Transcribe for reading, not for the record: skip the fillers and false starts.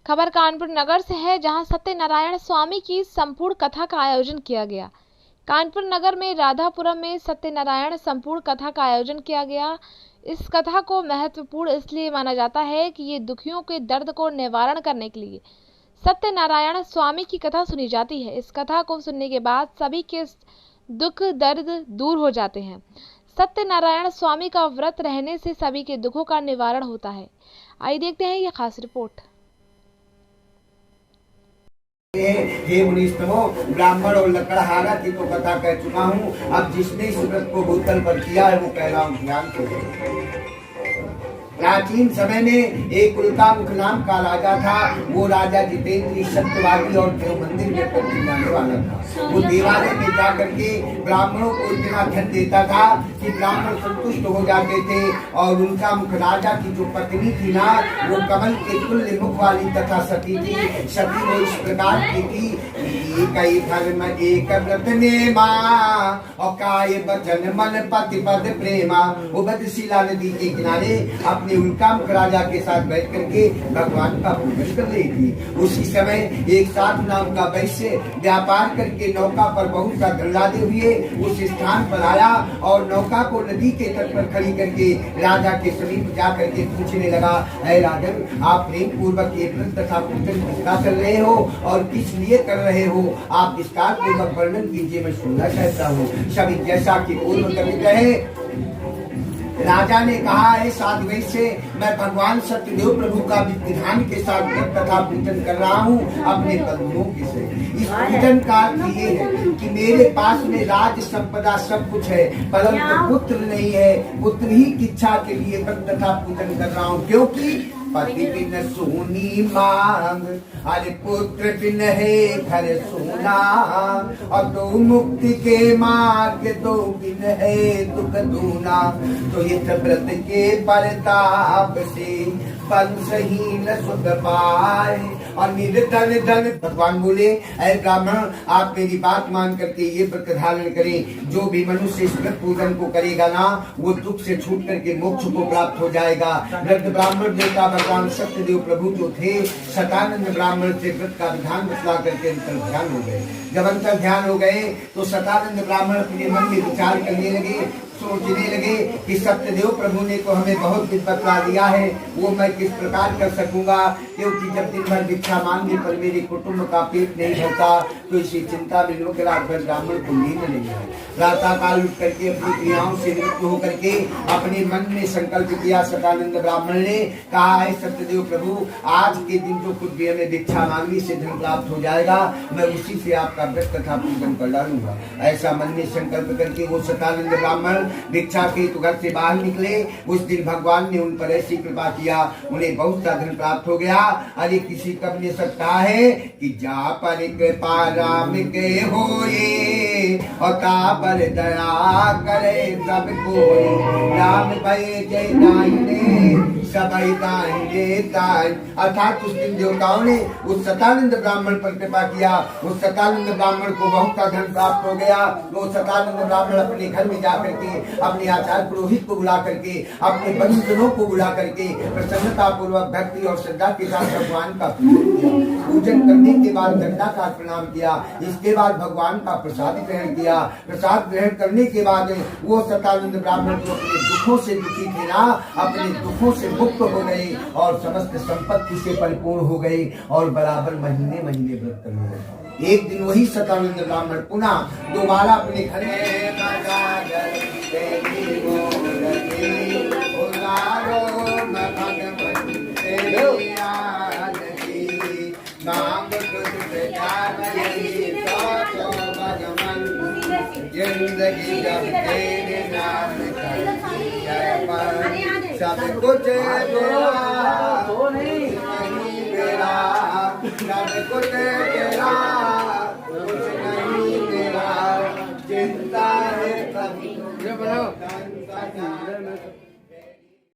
खबर कानपुर नगर से है, जहां सत्यनारायण स्वामी की संपूर्ण कथा का आयोजन किया गया। कानपुर नगर में राधापुरम में सत्यनारायण संपूर्ण कथा का आयोजन किया गया। इस कथा को महत्वपूर्ण इसलिए माना जाता है कि ये दुखियों के दर्द को निवारण करने के लिए सत्यनारायण स्वामी की कथा सुनी जाती है। इस कथा को सुनने के बाद सभी के दुख दर्द दूर हो जाते हैं। सत्यनारायण स्वामी का व्रत रहने से सभी के दुखों का निवारण होता है। आइए देखते हैं ये खास रिपोर्ट। हे मुनीस्तमो, ब्राह्मण और लकड़हारा की तो कथा कह चुका हूँ। अब जिसने इस व्रत को भूतल पर किया है वो कह रहा हूँ, ध्यान से। प्राचीन समय में एक उल्कामुख नाम का राजा था। वो राजा जितेंद्र सत्यवादी और देव मंदिर में प्रति जाने वाला था। वो देवालय में जाकर के ब्राह्मणों को इतना धन देता था कि ब्राह्मण संतुष्ट हो जाते थे। और उल्कामुख राजा की जो पत्नी थी ना, वो कमल के तुल्य मुख वाली तथा सती थी। सती वो इस प्रकार की थी, एक धर्म एक व्रत नेमा और काय बचन मन पति पद प्रेमा। वो बदशिला नदी के किनारे अपने उल्कामुख राजा के साथ बैठ करके भगवान का पूजन कर रही थी। उसी समय एक साधु नाम का वैश्य व्यापार करके नौका पर बहुत सा धन लादे हुए उस स्थान पर आया और नौका को नदी के तट पर खड़ी करके राजा के समीप जा करके पूछने लगा, है राजन, आप प्रेम पूर्वक ये व्रत तथा पूजन किसका कर रहे हो और किस लिए कर रहे हो? आप विस्तार पूर्वक वर्णन कीजिए, मैं सुनना चाहता हूँ। सभी जैसा कि पूर्व कवि कहे, राजा ने कहा, है साधु वैश्य, मैं भगवान सत्यदेव प्रभु का विधान के साथ व्रत तथा पूजन कर रहा हूँ अपने बंधुओं के से। इस पूजन का अर्थ ये है कि मेरे पास में राज संपदा सब कुछ है, परंतु पुत्र नहीं है। पुत्र ही की इच्छा के लिए व्रत तथा पूजन कर रहा हूँ, क्योंकि पति बिन सोनी मांग, अरे पुत्र बिन है घर सोना। और तो मुक्ति के मार्ग तो बिन है दुख दूना। तो ये व्रत के परताप से वंशहीन सुख पाए और निर्धन धन। भगवान बोले, ऐ ब्राह्मण, आप मेरी बात मान करके ये व्रत धारण करें। जो भी मनुष्य इस व्रत पूजन को करेगा ना, वो दुख से छूट करके मोक्ष को प्राप्त हो जाएगा। व्रत ब्राह्मण देवता भगवान सत्यदेव प्रभु जो थे, शतानंद ब्राह्मण से व्रत का विधान बतला करके अंतर ध्यान हो गए। जब अंतर ध्यान हो गए तो शतानंद ब्राह्मण अपने मन में विचार करने लगे, सोचने लगे कि सत्यदेव प्रभु ने तो हमें बहुत कुछ बतला दिया है, वो मैं किस प्रकार कर सकूंगा, क्योंकि जब दिन भर भिक्षा मांगने पर मेरे कुटुंब का पेट नहीं भरता। तो इसी चिंता में लोग रात भर ब्राह्मण को नींद नहीं आए। प्रातः काल उठ करके अपनी क्रियाओं से निवृत्त होकर के अपने मन में संकल्प किया। सतानंद ब्राह्मण ने कहा, है सत्यदेव प्रभु, आज के दिन जो कुछ भी हमें भिक्षा मांगने से धन प्राप्त हो जाएगा, मैं उसी से आपका व्रत तथा पूजन कर डालूंगा। ऐसा मन में संकल्प करके वो सतानंद ब्राह्मण भिक्षा के घर से बाहर निकले। उस दिन भगवान ने उन पर ऐसी कृपा किया, उन्हें बहुत सा धन प्राप्त हो गया। अरे किसी कब ने सकता है कि जा पर कृपा राम के होए और ता पर दया करे सब कोई। राम भय जय दाहिने सबई दाहिने दाई। अर्थात उस दिन देवताओं ने उस सतानंद ब्राह्मण पर कृपा किया। उस सतानंद ब्राह्मण को बहुत सा धन प्राप्त हो गया। वो सतानंद ब्राह्मण अपने घर में जाकर के अपने आचार्य पुरोहित को बुला करके, अपने बंधुजनों को बुला करके प्रसन्नता पूर्वक भक्ति और श्रद्धा के साथ भगवान का पूजन किया। पूजन करने के बाद दंडाकार प्रणाम किया। इसके बाद भगवान का प्रसाद ग्रहण किया। प्रसाद ग्रहण करने के बाद वो सतानंद ब्राह्मण जो अपने दुखों से दुखी थे ना, अपने दुखों से मुक्त हो गए और समस्त संपत्ति से परिपूर्ण हो गए और बराबर महीने महीने व्रत करने लगे। एक दिन वही सतानंद ब्राह्मण पुनः दोबारा अपने घर में जिंदगी जब तेरे नाम सब कुछ मेरा, सब कुछ तेरा, कुछ नहीं मेरा। चिंता है कभी